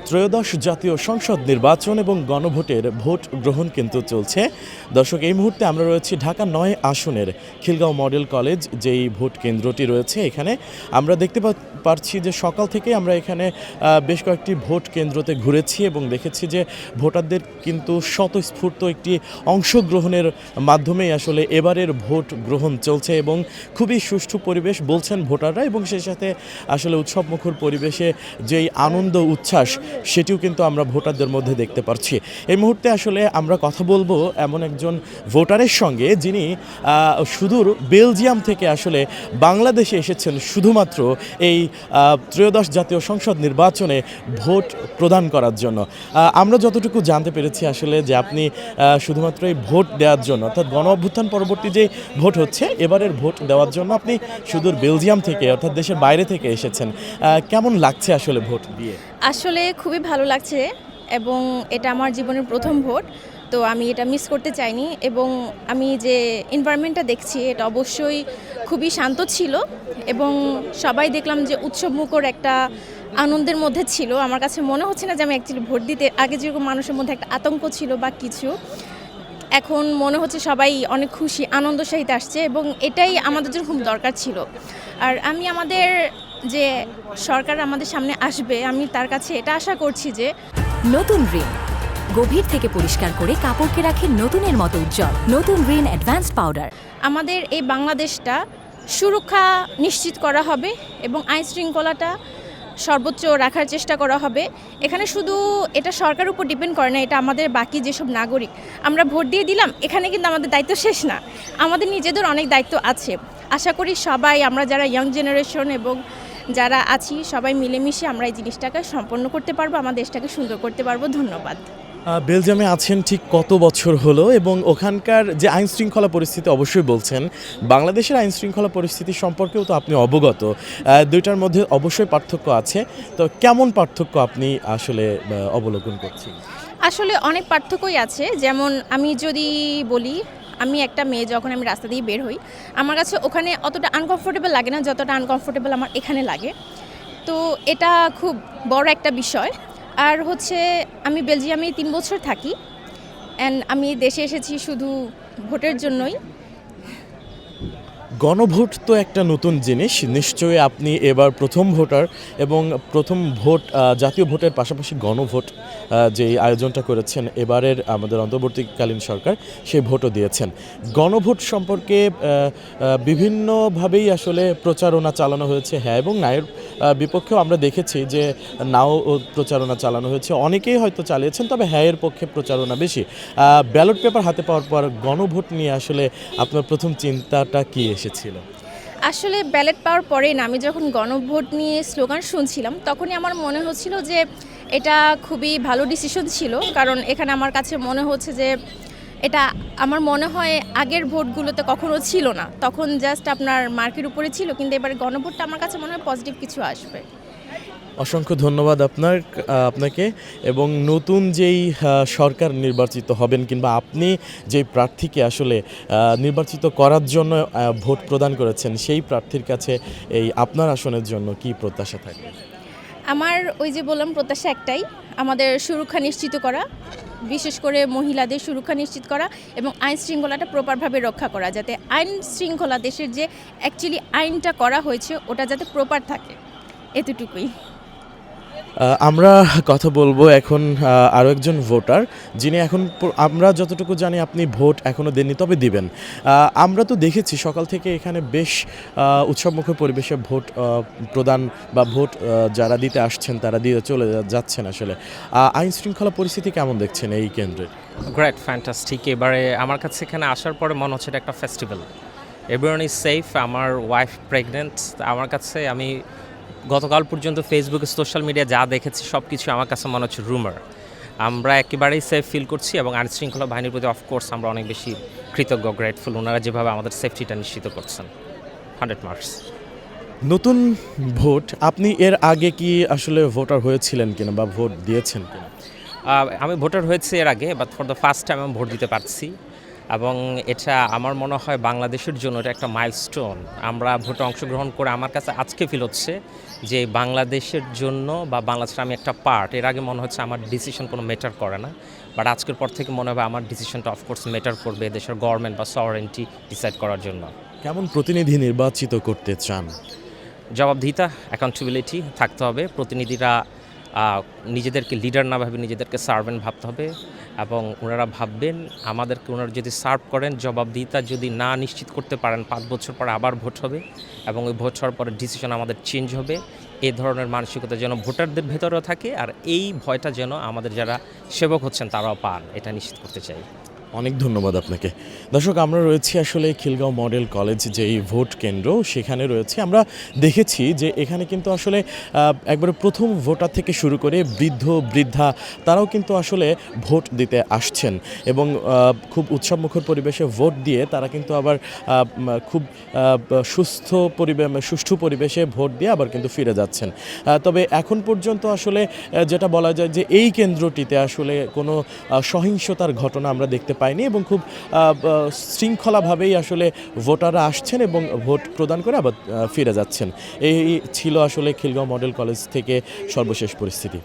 ত্রয়োদশ জাতীয় সংসদ নির্বাচন এবং গণভোটের ভোট গ্রহণ কিন্তু চলছে। দর্শক, এই মুহূর্তে আমরা রয়েছি ঢাকা ৯ আসনের খিলগাঁও মডেল কলেজ যেই ভোট কেন্দ্রটি রয়েছে এখানে। আমরা দেখতে পাচ্ছি যে সকাল থেকে আমরা এখানে বেশ কয়েকটি ভোট কেন্দ্রতে ঘুরেছি এবং দেখেছি যে ভোটারদের কিন্তু স্বতঃস্ফূর্ত একটি অংশগ্রহণের মাধ্যমেই আসলে এবারের ভোট গ্রহণ চলছে এবং খুবই সুষ্ঠু পরিবেশ বলছেন ভোটাররা, এবং সেই সাথে আসলে উৎসবমুখর পরিবেশে যেই আনন্দ উচ্ছ্বাস সেটিও কিন্তু আমরা ভোটারদের মধ্যে দেখতে পাচ্ছি। এই মুহূর্তে আসলে আমরা কথা বলবো এমন একজন ভোটারের সঙ্গে যিনি সুদূর বেলজিয়াম থেকে আসলে বাংলাদেশে এসেছেন শুধুমাত্র এই ত্রয়োদশ জাতীয় সংসদ নির্বাচনে ভোট প্রদান করার জন্য। আমরা যতটুকু জানতে পেরেছি আসলে যে আপনি শুধুমাত্র এই ভোট দেওয়ার জন্য, অর্থাৎ গণ অভ্যুত্থান পরবর্তী যে ভোট হচ্ছে এবারের ভোট দেওয়ার জন্য আপনি সুদূর বেলজিয়াম থেকে অর্থাৎ দেশের বাইরে থেকে এসেছেন। কেমন লাগছে আসলে ভোট দিয়ে? আসলে খুবই ভালো লাগছে এবং এটা আমার জীবনের প্রথম ভোট, তো আমি এটা মিস করতে চাইনি। এবং আমি যে এনভায়রনমেন্টটা দেখছি এটা অবশ্যই খুবই শান্ত ছিল এবং সবাই দেখলাম যে উৎসবমুখর একটা আনন্দের মধ্যে ছিল। আমার কাছে মনে হচ্ছে না যে আমি অ্যাকচুয়ালি ভোট দিতে আগে যেরকম মানুষের মধ্যে একটা আতঙ্ক ছিল বা কিছু, এখন মনে হচ্ছে সবাই অনেক খুশি আনন্দ সহিত আসছে এবং এটাই আমাদের জন্য খুব দরকার ছিল। আর আমি আমাদের যে সরকার আমাদের সামনে আসবে, আমি তার কাছে এটা আশা করছি যে নতুন রিন গভীর থেকে পরিষ্কার করে কাপড়কে রাখে নতুনের মতো উজ্জ্বল। নতুন রিন অ্যাডভান্সড পাউডার। আমাদের এই বাংলাদেশটা সুরক্ষা নিশ্চিত করা হবে এবং আইন শৃঙ্খলাটা সর্বোচ্চ রাখার চেষ্টা করা হবে। এখানে শুধু এটা সরকারের উপর ডিপেন্ড করে না, এটা আমাদের বাকি যেসব নাগরিক আমরা ভোট দিয়ে দিলাম, এখানে কিন্তু আমাদের দায়িত্ব শেষ না, আমাদের নিজেদের অনেক দায়িত্ব আছে। আশা করি সবাই আমরা যারা ইয়াং জেনারেশন এবং যারা আছি সবাই মিলেমিশে আমরা এই জিনিসটাকে সম্পন্ন করতে পারবো, আমার দেশটাকে সুন্দর করতে পারবো। ধন্যবাদ। বেলজিয়ামে আছেন ঠিক কত বছর হলো এবং ওখানকার যে আইন শৃঙ্খলা পরিস্থিতি অবশ্যই বলছেন, বাংলাদেশের আইন শৃঙ্খলা পরিস্থিতি সম্পর্কেও তো আপনি অবগত। দুইটার মধ্যে অবশ্যই পার্থক্য আছে, তো কেমন পার্থক্য আপনি আসলে অবলোকন করছেন? আসলে অনেক পার্থক্যই আছে। যেমন আমি যদি বলি, আমি একটা মেয়ে, যখন আমি রাস্তা দিয়ে বের হই আমার কাছে ওখানে অতটা আনকমফোর্টেবল লাগে না যতটা আনকমফোর্টেবল আমার এখানে লাগে, তো এটা খুব বড় একটা বিষয়। আর হচ্ছে আমি বেলজিয়ামে 3 বছর থাকি অ্যান্ড আমি দেশে এসেছি শুধু ভোটের জন্যই। গণভোট তো একটা নতুন জিনিস, নিশ্চয়ই আপনি এবার প্রথম ভোটার এবং প্রথম ভোট জাতীয় ভোটের পাশাপাশি গণভোট যে আয়োজনটা করেছেন এবারের আমাদের অন্তর্বর্তীকালীন সরকার, সেই ভোটও দিয়েছেন। গণভোট সম্পর্কে বিভিন্নভাবেই আসলে প্রচারণা চালানো হয়েছে, হ্যাঁ এবং নায়ের বিপক্ষেও আমরা দেখেছি যে নাও প্রচারণা চালানো হয়েছে, অনেকেই হয়তো চালিয়েছেন, তবে হ্যাঁয়ের পক্ষে প্রচারণা বেশি। ব্যালট পেপার হাতে পাওয়ার পর গণভোট নিয়ে আসলে আপনার প্রথম চিন্তাটা কী এসেছিল? আসলে ব্যালট পাওয়ার পরে না, আমি যখন গণভোট নিয়ে স্লোগান শুনছিলাম তখনই আমার মনে হচ্ছিল যে এটা খুবই ভালো ডিসিশন ছিল, কারণ এখানে আমার কাছে মনে হচ্ছে যে এটা আমার মনে হয় আগের ভোটগুলোতে কখনো ছিল না, তখন জাস্ট আপনার মার্কের উপরে ছিল, কিন্তু এবারে গণভোটটা আমার কাছে মনে হয় পজিটিভ কিছু আসবে। অসংখ্য ধন্যবাদ আপনাকে। এবং নতুন যেই সরকার নির্বাচিত হবেন কিংবা আপনি যেই প্রার্থীকে আসলে নির্বাচিত করার জন্য ভোট প্রদান করেছেন, সেই প্রার্থীর কাছে এই আপনার আসনের জন্য কি প্রত্যাশা থাকবে? আমার ওই যে বললাম, প্রত্যাশা একটাই, আমাদের সুরক্ষা নিশ্চিত করা, বিশেষ করে মহিলাদের সুরক্ষা নিশ্চিত করা এবং আইন শৃঙ্খলাটা প্রপারভাবে রক্ষা করা, যাতে আইন শৃঙ্খলা দেশের যে অ্যাকচুয়ালি আইনটা করা হয়েছে ওটা যাতে প্রপার থাকে, এতটুকুই। আমরা কথা বলবো এখন আরও একজন ভোটার, যিনি এখন আমরা যতটুকু জানি আপনি ভোট এখনও দেননি, তবে দিবেন। আমরা তো দেখেছি সকাল থেকে এখানে বেশ উৎসবমুখর পরিবেশে ভোট প্রদান বা ভোট যারা দিতে আসছেন তারা দিয়ে চলে যাচ্ছেন। আসলে আইন শৃঙ্খলা পরিস্থিতি কেমন দেখছেন এই কেন্দ্রে? Great, fantastic. এবারে আমার কাছে এখানে আসার পরে মনে হচ্ছে এটা একটা ফেস্টিভ্যাল। Everyone is safe. আমার ওয়াইফ প্রেগনেন্ট। আমার কাছে, আমি গতকাল পর্যন্ত ফেসবুকে সোশ্যাল মিডিয়া যা দেখেছি সব কিছু আমার কাছে মনে হচ্ছে রুমার। আমরা একেবারেই সেফ ফিল করছি এবং আইন শৃঙ্খলা বাহিনীর প্রতি অফকোর্স আমরা অনেক বেশি কৃতজ্ঞ, গ্রেটফুল, ওনারা যেভাবে আমাদের সেফটিটা নিশ্চিত করছেন। 100 মার্কস। নতুন ভোট, আপনি এর আগে কি আসলে ভোটার হয়েছিলেন কিনা বা ভোট দিয়েছেন কিনা? আমি ভোটার হয়েছি এর আগে, but for the first time আমি ভোট দিতে পারছি। এবং এটা আমার মনে হয় বাংলাদেশের জন্য এটা একটা মাইলস্টোন। আমরা ভোটে অংশগ্রহণ করে আমার কাছে আজকে ফিল হচ্ছে যে বাংলাদেশের জন্য বা বাংলাদেশের আমি একটা পার্ট। এর আগে মনে হচ্ছে আমার ডিসিশন কোনো ম্যাটার করে না, বাট আজকের পর থেকে মনে হবে আমার ডিসিশনটা অফকোর্স ম্যাটার করবে দেশের গভর্নমেন্ট বা সভারেন্টি ডিসাইড করার জন্য। কেমন প্রতিনিধি নির্বাচিত করতে চান? জবাবদিহিতা, অ্যাকাউন্টেবিলিটি থাকতে হবে। প্রতিনিধিরা নিজেদেরকে লিডার না ভাবে নিজেদেরকে সার্ভেন্ট ভাবতে হবে, এবং ওনারা ভাববেন আমাদেরকে, ওনারা যদি সার্ভ করেন, জবাবদিহিতা যদি না নিশ্চিত করতে পারেন, 5 বছর পরে আবার ভোট হবে এবং ওই ভোট হওয়ার পরে ডিসিশন আমাদের চেঞ্জ হবে। এই ধরনের মানসিকতা যেন ভোটারদের ভেতরেও থাকে, আর এই ভয়টা যেন আমাদের যারা সেবক হচ্ছেন তারাও পান, এটা নিশ্চিত করতে চাই। অনেক ধন্যবাদ আপনাকে। দর্শক, আমরা রয়েছি আসলে খিলগাঁও মডেল কলেজ যেই ভোট কেন্দ্র, সেখানে রয়েছে। আমরা দেখেছি যে এখানে কিন্তু আসলে একবারে প্রথম ভোটার থেকে শুরু করে বৃদ্ধ বৃদ্ধা তারাও কিন্তু আসলে ভোট দিতে আসছেন এবং খুব উৎসবমুখর পরিবেশে ভোট দিয়ে তারা কিন্তু আবার খুব সুষ্ঠু পরিবেশে ভোট দিয়ে আবার কিন্তু ফিরে যাচ্ছেন। তবে এখন পর্যন্ত আসলে যেটা বলা যায় যে এই কেন্দ্রটিতে আসলে কোনো সহিংসতার ঘটনা আমরা দেখতে পাইনি এবং খুব শৃঙ্খলাভাবেই আসলে ভোটাররা আসছেন এবং ভোট প্রদান করে আবার ফিরে যাচ্ছেন। এই ছিল আসলে খিলগাঁও মডেল কলেজ থেকে সর্বশেষ পরিস্থিতি।